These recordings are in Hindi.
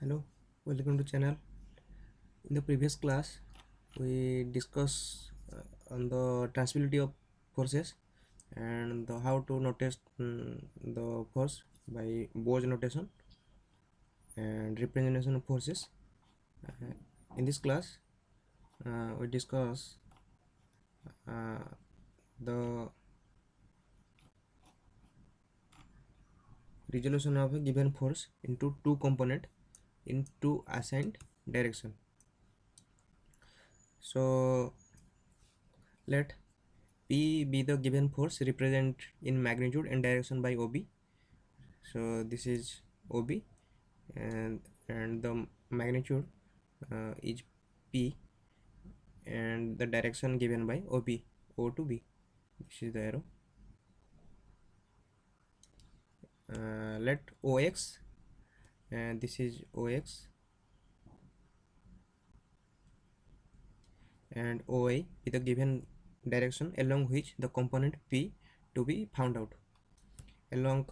Hello, welcome to channel. In the previous class, we discussed on the transmissibility of forces and how to notice the force by Bose notation and representation of forces. In this class, we discuss the resolution of a given force into two component in two assigned direction. So let P be the given force represent in magnitude and direction by OB. So this is OB and the magnitude is P and the direction given by OB, O to B. This is the arrow. Let OX and this is OX and OI be the given direction along which the component P to be found out. Along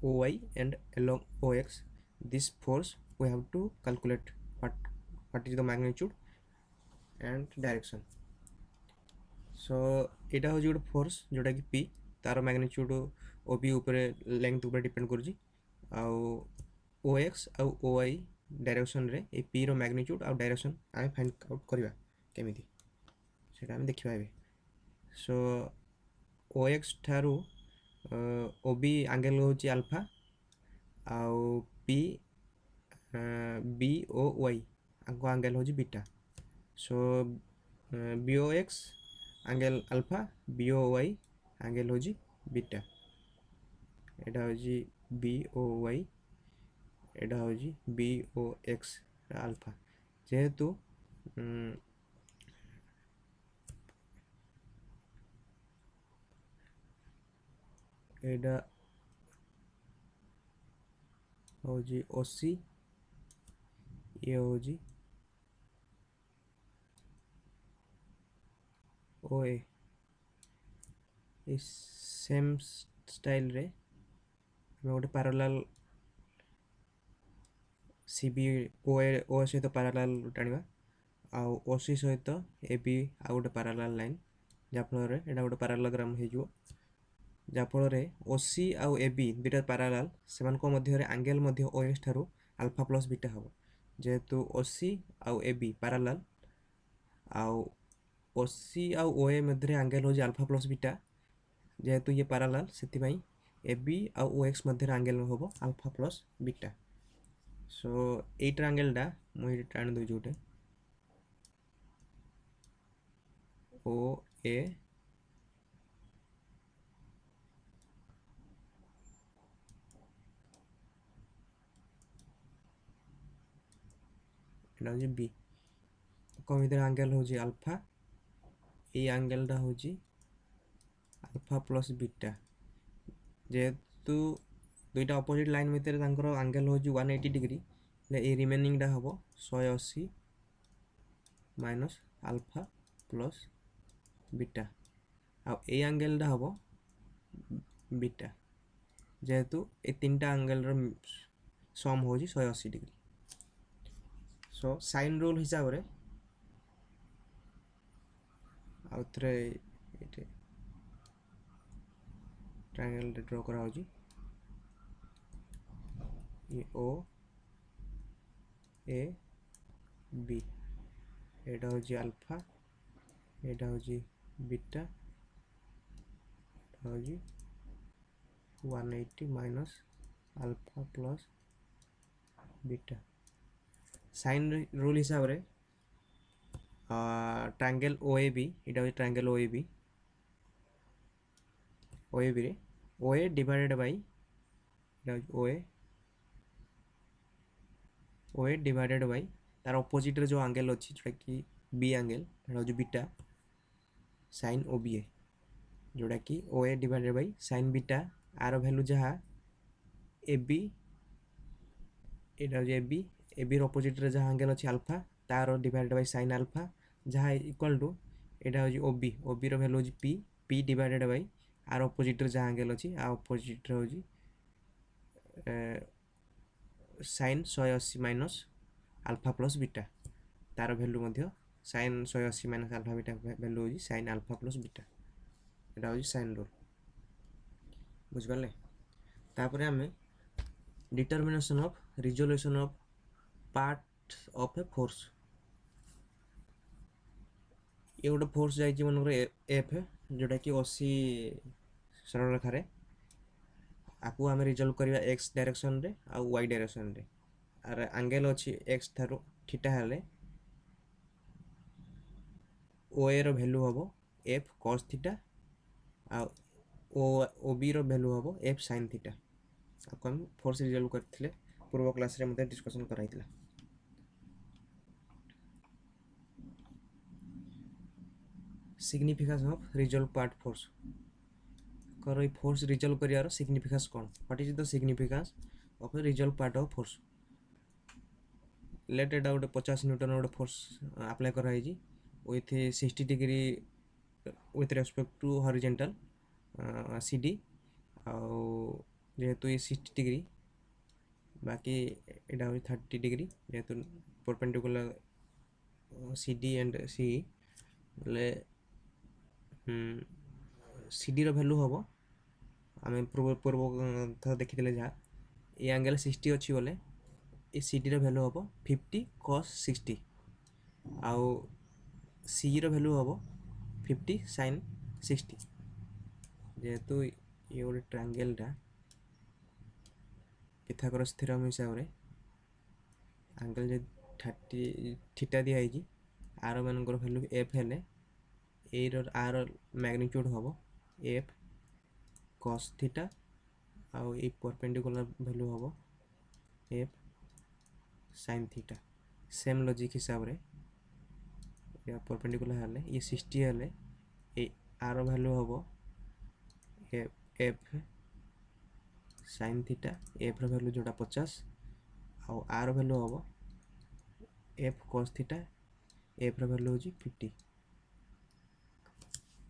OI and along OX, this force we have to calculate what is the magnitude and direction. So एटा हो गोटे फोर्स जोटा कि P तार मैग्नीट्यूड OB उपरे लेंथ उपरे डिपेंड करुची आउ OX आउ OI डायरेक्शन रे ए P रो मैग्नीट्यूड आउ डायरेक्शन आमे फाइंड आउट करबा केमिति सेटा आमे देखिबा एबे. सो OX थारू OB एंगल होची अल्फा आउ P BOY आंको एंगल होची beta. So BOX angle alpha BOY angle होजी बीटा. एटा होजी BOY एटा होजी BOX अल्फा जेहेतु एटा होजी OC ये होजी OA. इस सेम स्टाइल रे हमें गोटे पैरेलल CB OA सहित पैरेलल टाणिबा आउ OC सहित AB आ गोटे पैरेलल लाइन जाफल एटा गोटे पैरेललोग्राम हो जो जाफल OC आउ AB दुटा पैरेलल सेमानक मध्य रे एंगल मध्य OX Tharu alpha plus beta हबो जेहेतु OC आउ AB पैरेलल आउ OC आउ OA मध्य एंगल हो अल्फा प्लस बीटा जेहेतु ये पैरेलल से AB आउ OX मध्य एंगल होबो अल्फा प्लस बीटा. सो एट एंगल डा मुझे टाण दो जोटे OA एटा हो B कम इधर एंगल हो अल्फा ए एंगल डा हो अल्फा प्लस बीटा जेहेतु दुईटा अपोजिट लाइन भितर तांकर एंगल हो 180 डिग्री ए रिमेनिंग डा हबो 180 माइनस अल्फा प्लस बीटा आ ए एंगल डा हबो बीटा जेहेतु ए तीनटा एंगल रो सम हो 180 डिग्री. सो साइन रूल हिसाब रे आउथरे एटे ट्रायंगल ड्रा करा होजी ये O A B Etah होजी alpha एटा होजी बीटा एटा होजी 180 minus alpha plus beta. Sine rule हिसाब रे ट्रायंगल OAB एटा होजी ट्रायंगल OAB रे OA डिवाइडेड बाय एटा होजी OA डिवाइडेड बाय तार ऑपोजिट रे जो एंगल अछि जोटा कि B एंगल एटा होजी बीटा sin OBA जोटा कि OA divided by sin beta आर वैल्यू जहा AB एटा होजी AB रो ऑपोजिट रे जहा एंगल अछि अल्फा तार डिवाइडेड बाय sin अल्फा जहा इक्वल टू एटा होजी OB रो वैल्यू होजी P डिवाइडेड बाय आर ऑपोजिट रे जहा एंगल अछि आ ऑपोजिट रे होजी sin 180 minus alpha plus beta तार भैल्यू मध्य sine 180 minus alpha beta value होची साइन अल्फा प्लस बीटा एटा होची साइन रूल बुझिपाले। तापर आमे determination of resolution of part of a force ये गोटे फोर्स जाइए मनकर एफ जोटा कि 80 सरल रेखार आपको आम रिजल्व करवा एक्स डायरेक्शन रे आ वाई डायरेक्शन रे आर एंगल अच्छी एक्स थारू थीटा हेले ओ ए रो वैल्यू हम एफ कॉस थीटा आ ओ बी रो वैल्यू हम एफ साइन थीटा आपको हम फोर्स रिजल्व करते पूर्व क्लास रे मते डिस्कशन कराइतला। Significance of resolve part force करो फोर्स रिजल्व करियार सिग्निफिकेंस कोन what is the significance of resolve part of force let एटा गोटे 50 न्यूटन गोटे फोर्स अप्लाई कराई with 60 degree with respect to horizontal CD जेहेतु ये 60 डिग्री बाकी एटा 30 डिग्री जेहेतु परपेंडिकुलर सीडी एंड सी ले सीडी रो वैल्यू हम आम पूर्व थर देखी जहाँ ये एंगल 60 अच्छी बोले ये सीडी रो वैल्यू हम 50 cos 60 आउ सी रो वैल्यू हम 50 sin 60 जेहेतु ये गोटे ट्रायंगलटा पिथागोरस थ्योरम हिसाब से एंगल जो 30 थीटा दिखाई आर मानकर वैल्यू एफ हेले आर मैग्नीट्यूड हम एफ cos थीटा आउ ये परपेंडिकुलर वैल्यू हम F sin theta same logic हिसाब से परपेंडिकुलर हेले ये 60 हेले ये आर वैल्यू हम F sin theta F value जोड़ा 50 आउ आर वैल्यू हम F cos theta F value हो 50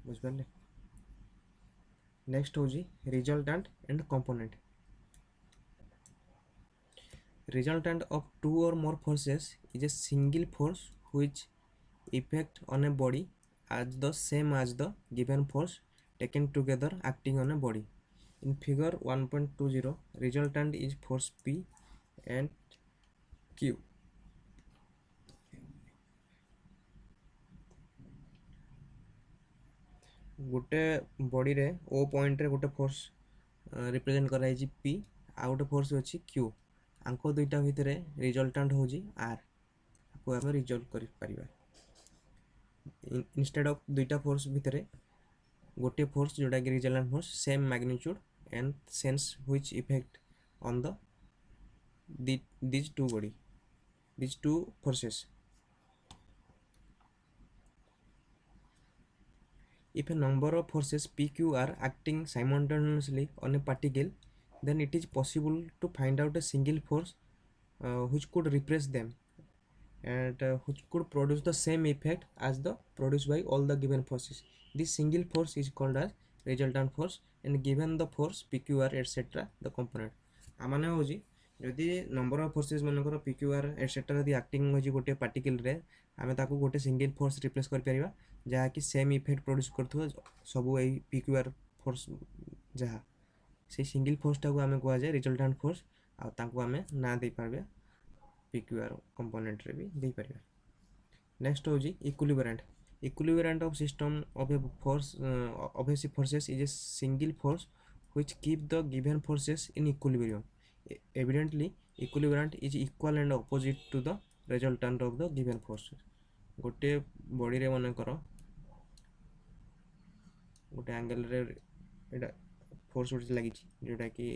बुझिपारे। नेक्स्ट होजी resultant and component resultant of two और more forces is a single force which effect on a body as the same as the given force taken together acting on a body. In figure 1.20 resultant is force P and Q. गोटे बॉडी रे ओ पॉइंट रे गोटे फोर्स रिप्रेजेंट कराई पी आ गोटे फोर्स अच्छी क्यू आंको दुईटा भितर रिजल्टांट हो आर आपको आम रिजल्व कर इंस्टेड ऑफ दुईटा फोर्स भितर गोटे फोर्स जोटा कि resultant force same magnitude and sense which effect on the these two forces. If a number of forces PQ are acting simultaneously on a particle, then it is possible to find out a single force which could repress them and which could produce the same effect as the produced by all the given forces. This single force is called as resultant force and given the force PQR etc. the component. आमाने होजी जदि नंबर ऑफ फोर्सेस मनकर PQR etc. यदि एक्टिंग होजी गोटे पार्टिकल रे आमे ताको गोटे सिंगल फोर्स रिप्लेस कर परिबा जहा कि सेम इफेक्ट प्रोड्यूस करथो सबु ए PQR फोर्स जहा से सिंगल फोर्स टाको आमे कोआ जाय रिजल्टेंट फोर्स आ ताको आमे ना दे पारबे PQR कंपोनेंट रे भी दे पारबे। नेक्स्ट होजी equilibrant of system of a force of a forces is a single force which keep the given forces in equilibrium. Evidently equilibrium is equal and opposite to the resultant of the given forces. गोटे बॉडी रे मन करो गोटे एंगल रे एटा फोर्स उठ लागि जोटा कि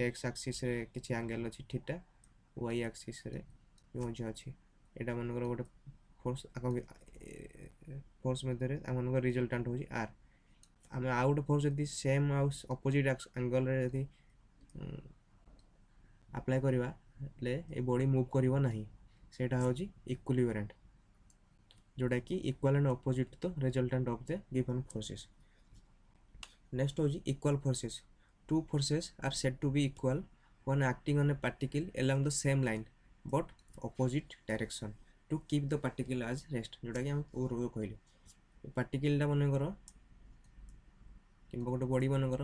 एक्स एक्सिस रे किछि एंगल अछि थीटा वाई एक्सिस रे मजे अछि एटा मन करो गोटे फोर्स फोर्स मध्ये रे मन को रिजल्टेंट होजी आर आम आउ गोटे फोर्स यदि सेम आउ अपोजिट एंगल रे यदि अप्लाई करवा ले ए बॉडी मूव करिवो नाही सेटा होजी इक्विलिब्रियंट जोटा कि equal and opposite to the resultant of the given forces. Next होजी equal forces two forces are said to be equal when acting on a particle along the same line but opposite direction to keep the particle as rest जोटा कि हम पूर्व कहले पार्टिकल मन कर कि गोटे बॉडी मन कर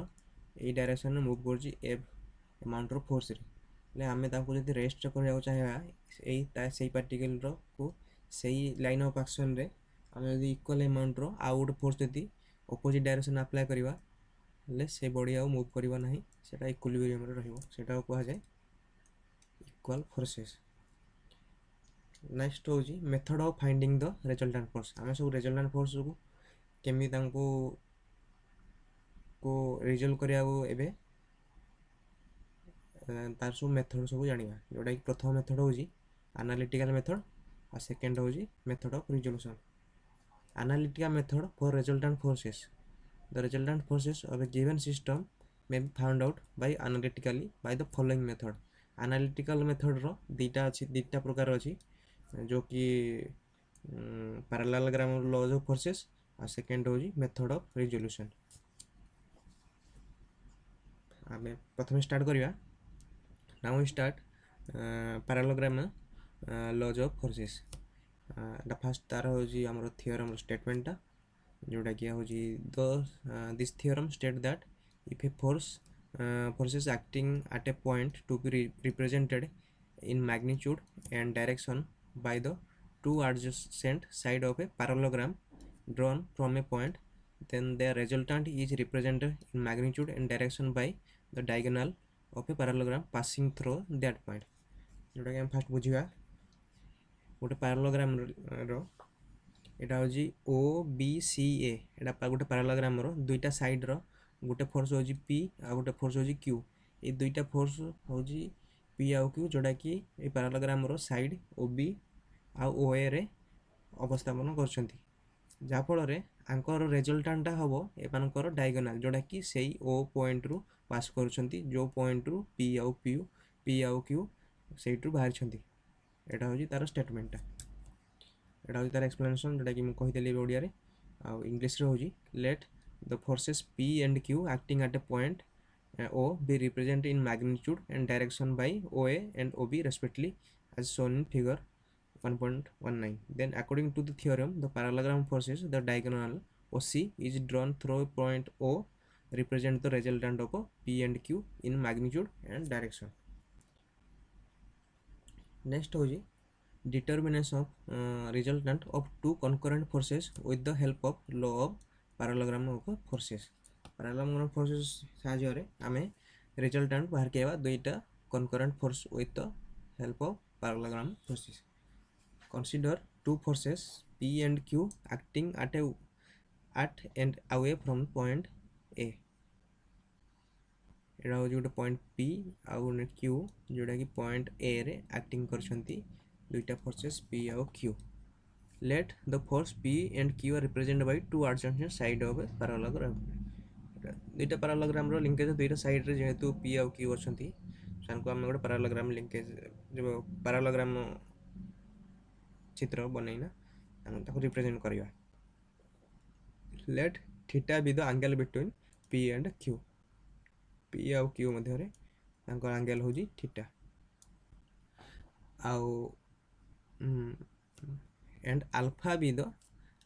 ये डायरेक्शन में मूव कर अमाउंट रो फोर्स रे आम जब रेस्ट करने चाहिए से पार्टिकल को सही लाइन ऑफ एक्शन रे आम जब इक्वल अमाउंट रो आउ गोटे फोर्स यदि अपोजिट डायरेक्शन अप्लाई करवा से बॉडी आउ मूव करवा ना से इक्विलिब्रियम रे रहिबो सेटा कहा जाए इक्वल फोर्सेस। नेक्स्ट होची method of finding the resultant force आम सब रिजल्टेंट फोर्स को केमी को रिजल्व करिया एबे तार सब मेथड सब जानिबा जोटा कि प्रथम मेथड होची एनालिटिकल मेथड और सेकंड होची method of resolution. Analytical method for resultant forces the resultant forces of A given system may be found out by analytically by the following method। Analytical method रो दीटा प्रकार अछि जो कि पैरेललोग्राम लॉज ऑफ फोर्सेस और सेकंड होची मेथड ऑफ रिजोल्यूशन। आमे प्रथम स्टार्ट करिया now we start parallelogram laws of forces the first तार होची हमर थ्योरम स्टेटमेंट जोटा कि होची this theorem state that if a forces acting at a point to be represented in magnitude and direction by the two adjacent side of a parallelogram drawn from a point, then their resultant is represented in magnitude and direction by the diagonal of a parallelogram passing through that point। जोटा कि हम फर्स्ट बुझिबा गोटे पैरेललोग्राम रो एटा होजी ओ बी सी ए एटा गोटे पैरेललोग्राम रो दुईटा साइड रो गोटे फोर्स होजी पी आ गोटे फोर्स होजी क्यू ये दुईटा फोर्स होजी पी आउ क्यू जोटा कि ये पैरेललोग्राम रो साइड ओ बी आ ओ ए रे अवस्थापन करछंती जा फल रे आंकर रिजल्टेंट हबो एमानकर डायगोनल जोटा कि सेही ओ पॉइंट रु पास करछंती जो पॉइंट रु पी आउ क्यू सेहिटु बाहर छंती एटा होजी तार स्टेटमेंट एटा होजी तार एक्सप्लेनेशन जोटा कि मु कहि देली ओडिया रे आ इंग्लिश रे होजी late the forces P and Q acting at a point O be represented in magnitude and direction by OA and OB respectively as shown in figure 1.19। Then according to the theorem the parallelogram forces the diagonal OC is drawn through a point O represent the resultant of P and Q in magnitude and direction। Next होजी determination of resultant of two concurrent forces with the help of law of parallelogram of forces. Parallelogram forces साहाय्य रे आमे रिजल्टेंट बाहर केबा दुईटा concurrent force with the help of parallelogram forces. Consider two forces P and Q acting at and away from point A। एटा हो जोटा पॉइंट P आउ Q जोटा कि पॉइंट A रे एक्टिंग करछंती दुईटा फोर्सेस P आउ Q। Let the force P and Q are represented by two adjacent side of a parallelogram। दुईटा पैरेललोग्राम रो लिंकेज दुईटा साइड रे जेहेतु P और Q अछंती सानको हम गोटे पैरेललोग्राम लिंकेज जो पैरेललोग्राम चित्र बनैना हम ताको represent करिवा। Let theta be the angle between P and Q। P और Q मध्य रे तांको एंगल होजी थीटा आउ and alpha be the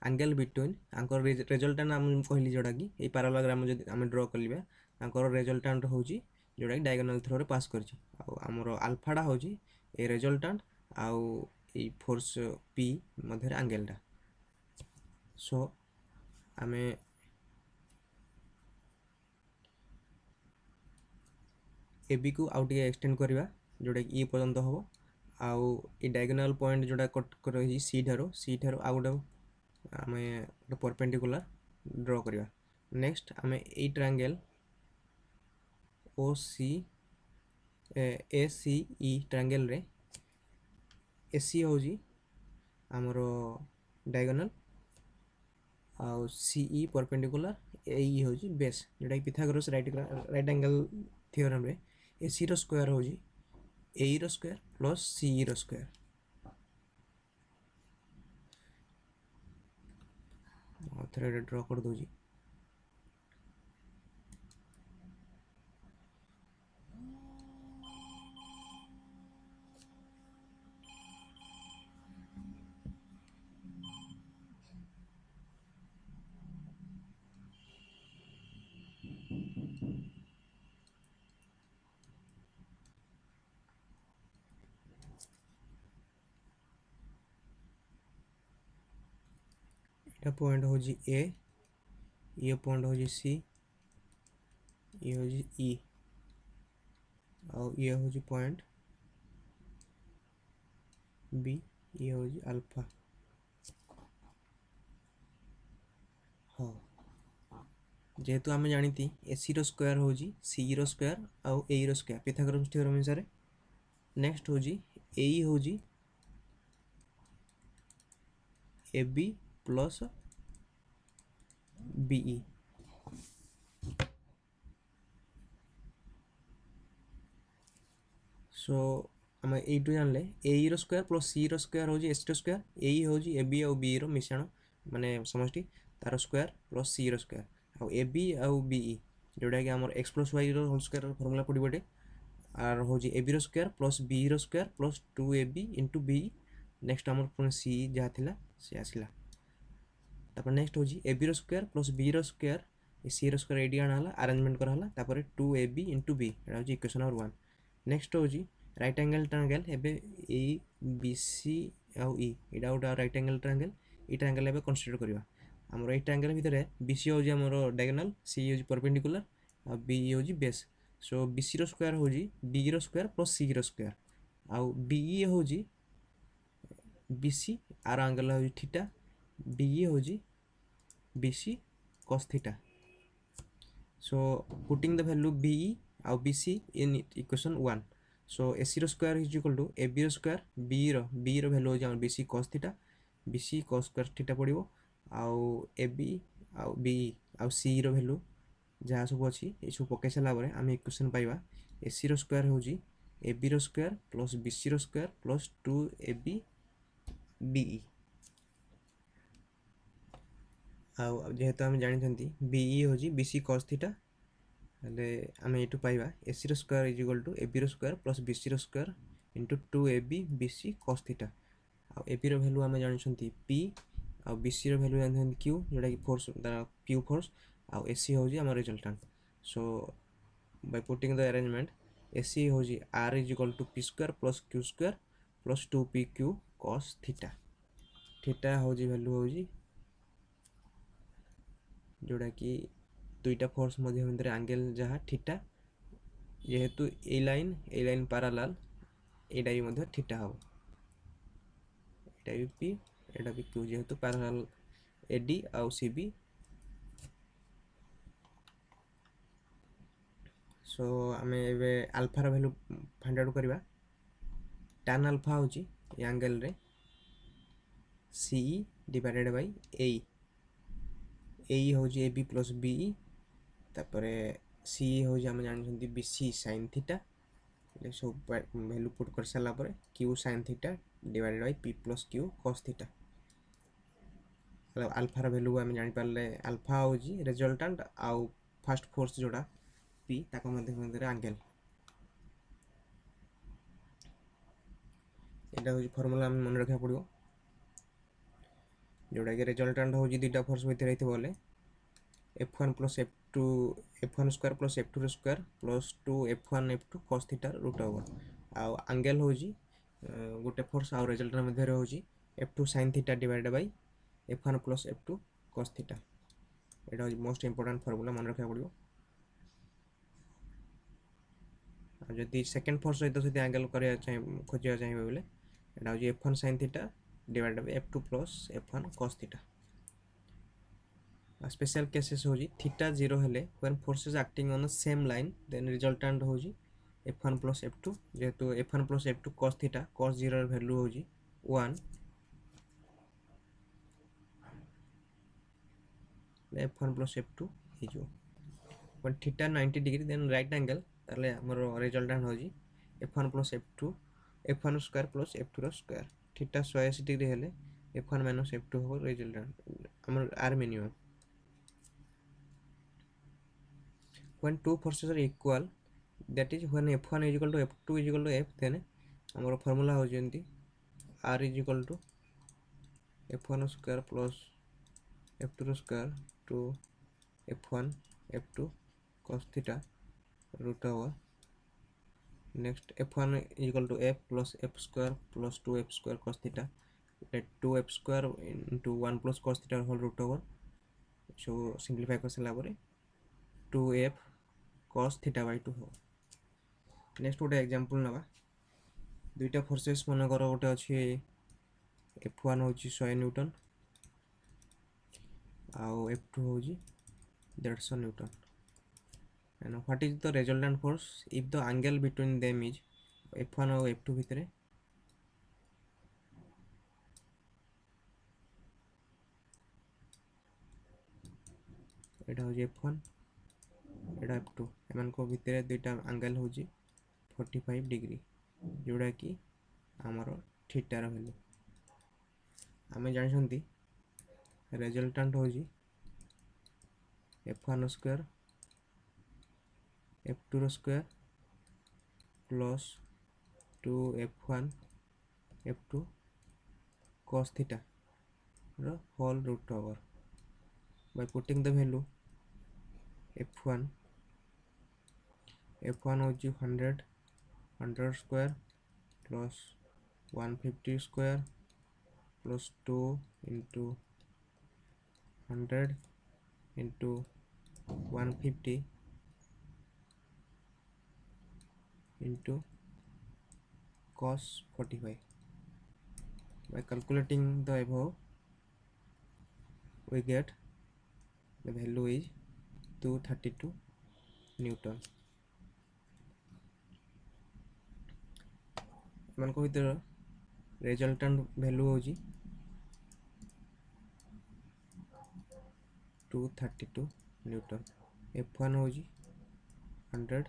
angle between Anchor resultant हम कहली जोटा कि ए पैरेललोग्राम जदि हम ड्रा करलिबा आंकर रिजल्टेंट होची जोटा कि डायगोनल थ्रो रे पास करची आ हमरो अल्फाडा होची ए रिजल्टेंट आउ ए फोर्स P मध्य एंगलटा। सो आमे AB को आउट एक्सटेंड करबा जोटा कि ए पर्यंत हो आउ ए डायगोनल पॉइंट जोटा कट रही सी ठारो आउ गोटे आमे परपेंडिकुलर ड्रा करबा। नेक्स्ट आमे ए ट्रायंगल OC ACE ट्रायंगल रे AC होजी हमरो डायगोनल आउ CE परपेंडिकुलर AE होजी बेस जोटा कि पिथागोरस राइट एंगल थ्योरम रे AC रो स्क्वायर होजी AE रो स्क्वायर प्लस CE रो स्क्वायर। थ्रेड ड्रा कर दोजी एटा पॉइंट हो जी ए, ये पॉइंट हो जी सी, ये हो जी ई, और ये हो जी पॉइंट बी, ये हो जी अल्फा। हाँ, जेहेतु आम जानी एसी रो स्क्वायर हो जी सी रो स्क्वायर आउ ए रो स्क्वायर पिथागोरस थ्योरम अनुसार। नेक्स्ट हो जी ए हो जी ए बी प्लस बीई। सो आम यू जानले ए रो स्क्वायर प्लस सी रो स्क्वायर हो एस रो स्क्वायर, ए हो ए बी आउ बी रो मिश्रण माने समष्टि तार स्क्वायर प्लस सी रो स्क्वायर आउ ए बी आउ बीई जोटा कि आम एक्स प्लस वाई रो होल स्क्वायर फर्मुला पड़े आर हो ए बी रो स्क्वायर प्लस बी रो square plus 2ab into B. Next आम पुणी सी जहाँ थी सी आसला। तापर नेक्स्ट हो ए बी रो स्क्वायर प्लस बी रो स्क्वायर सी रो स्क्वायर एडी आना अरेंजमेंट कराला। तापर 2ab इंटू बी एटा हो इक्वेशन नंबर 1। नेक्स्ट हो राइट एंगल ट्रायंगल एबे ए बी सी आउ ई एटा गोटे राइट एंगल ट्रायंगल। ये ट्रायंगल एबे कंसीडर करबा। हमर ए ट्रायंगल भितर बी सी हो हमर डायगोनल, सी हो परपेंडिकुलर आ बी हो बेस। सो बी सी रो स्क्वायर हो बी रो स्क्वायर प्लस सी रो स्क्वायर आउ डी हो बी सी आर एंगल हो थीटा, डी हो B C cos theta. So putting the value BE और BC in equation 1. So AC रो square is equal to AB रो square B रो value हो जाए BC cos theta, BC cos square theta पड़िबो आउ AB आउ BE आउ C रो value जहाँ सब अच्छी ये सब पकई सारा पर आम इक्वेशन पाइबा AC रो square हो AB रो square प्लस BC रो square प्लस 2AB BE। जेहेतु आम जानते बीई हो बीसी cos थीटा आम ये पाइबा एसी रो square is equal to AB रो स्क्वायर प्लस बीसी रो square into 2ab BC cos theta. आ एबी रो वैल्यू आम जानते पी आ बीसी रो वैल्यू जानते क्यू जोटा कि फोर्स क्यू फोर्स आ एसी हो आम resultant. So by putting the arrangement AC हो R is equal to P square plus Q square plus 2pq cos theta. Theta हो वैल्यू हो जोड़ा कि दुईटा फोर्स मध्य एंगल जहाँ थीटा जेहेतु ए लाइन पैरेलल एटा भी थीटा हम एटा भी पी एटा भी क्यू जेहेतु पैरेलल एडी आउ सी बी। सो आम ए आल्फार वैल्यू फाइंड आउट करवा। tan अल्फा हो एंगल रे सी डिवाइडेड बाय ए हो ए बी प्लस बीई तापर सी हो आम जानते बी सी साइन थीटा सब वैल्यू पुट कर सारा पर Q sine theta divided by P plus Q cos theta. अल्फार वैल्यू आम जापारे अल्फा हो रिजल्टेंट आउ फर्स्ट फोर्स जोड़ा पी ताको मध्य एंगल एटा हो फॉर्मूला आम मन रखा पड़ो जोड़ा कि रिजल्टेंट हो दुईटा फोर्स भितर बोले f1 plus f2 f1 square plus f2 square plus 2f1 f2 cos theta root over आउ एंगल हो गोटे फोर्स आउ रिजल्टेंट मध्य हो f2 sin theta divided by f1 plus f2 cos theta. एटा हो मोस्ट इंपोर्टेंट फॉर्मूला मन रखा पड़ो। जदि सेकेंड फोर्स सहित एंगल खोजा चाहिए बोले एटा हो f1 sin theta divided by f2 plus f1 cos theta. Special cases हो थीटा 0 हेले when forces acting on the same line then resultant हो f1 प्लस f2 जेहेतु f1 plus f2 cos theta cos 0 value हो 1 f1 प्लस f2 हो when theta 90 degree then right angle ताले हमर रिजल्टेंट हो f1 plus f2 f1 square plus f2 रो स्क्वायर थीटा 180 डिग्री हेले f1 माइनस f2 हो रिजल्टेंट हमर आर minimum. When two forces are equal, that is when f1 is equal to f2 is equal to f, then our formula हो जंती r is equal to f1 square plus f2 square to f1 f2 cos theta root over next f1 equal to f plus f square plus 2f square cos theta, let 2f square into 1 plus cos theta whole root over, so simplify कर सारा ପରେ 2f cos theta by 2 हो। नेक्स्ट गोटे एग्जांपल नवा दुईटा फोर्सेस मन कर गोटे अच्छी f1 हूँ 100 न्यूटन आउ f2 हूँ 150 Newton and what is the resultant force if the angle between them is f1 और f2 भितर एटा हूँ f1 एटा f2 एमान को भितर दुईटा एंगल हूँ 45 डिग्री जोड़ा कि आमर थीटार वैल्यू आम जानते रिजल्टेंट हूँ f1 square f2 square plus 2f1 f2 cos theta whole root over by putting the value f1 होची 100 square plus 150 square plus 2 into 100 into 150 into cos 45. By calculating the above, we get the value is 232 Newton. मान को भीतर रिजल्टेंट वैल्यू होची 232 न्यूटन, f1 होची 100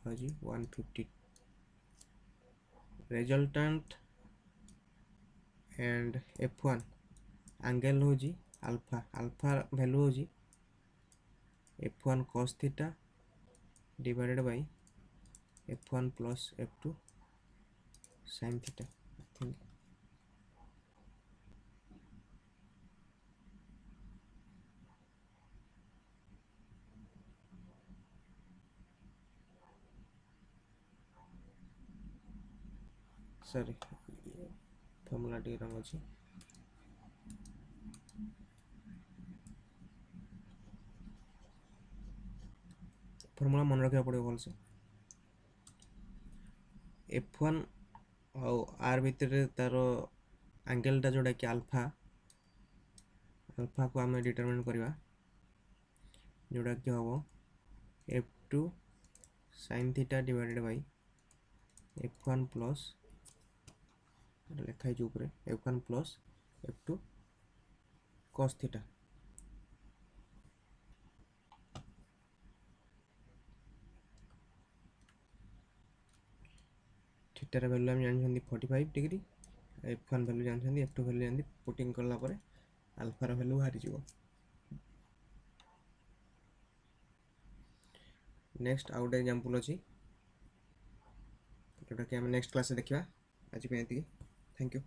होची 150 रिजल्टेंट एंड f1 एंगल होची अल्फा अल्फा वैल्यू होची f1 cos theta divided by f1 plus f2 sin theta. I think sorry formula T रंग अछि फॉर्मूला मन रखा पड़े भल से f1 और r भीतर तार एंगलटा जोड़ा कि अल्फा अल्फा को आम डिटरमिन करवा जोड़ा कि हम f2 sin theta divided by f1 plus लिखाई ऊपर f1 plus f2 cos theta थीटार वैल्यू हम जानते 45 डिग्री f1 वैल्यू जानते f2 वैल्यू जानते पुटिंग करला परे अल्फार वैल्यू बाहरी जीवो। नेक्स्ट आउट एग्जांपल अछि जोटा कि हम नेक्स्ट क्लास देखिबा। आज पे एति थैंक यू।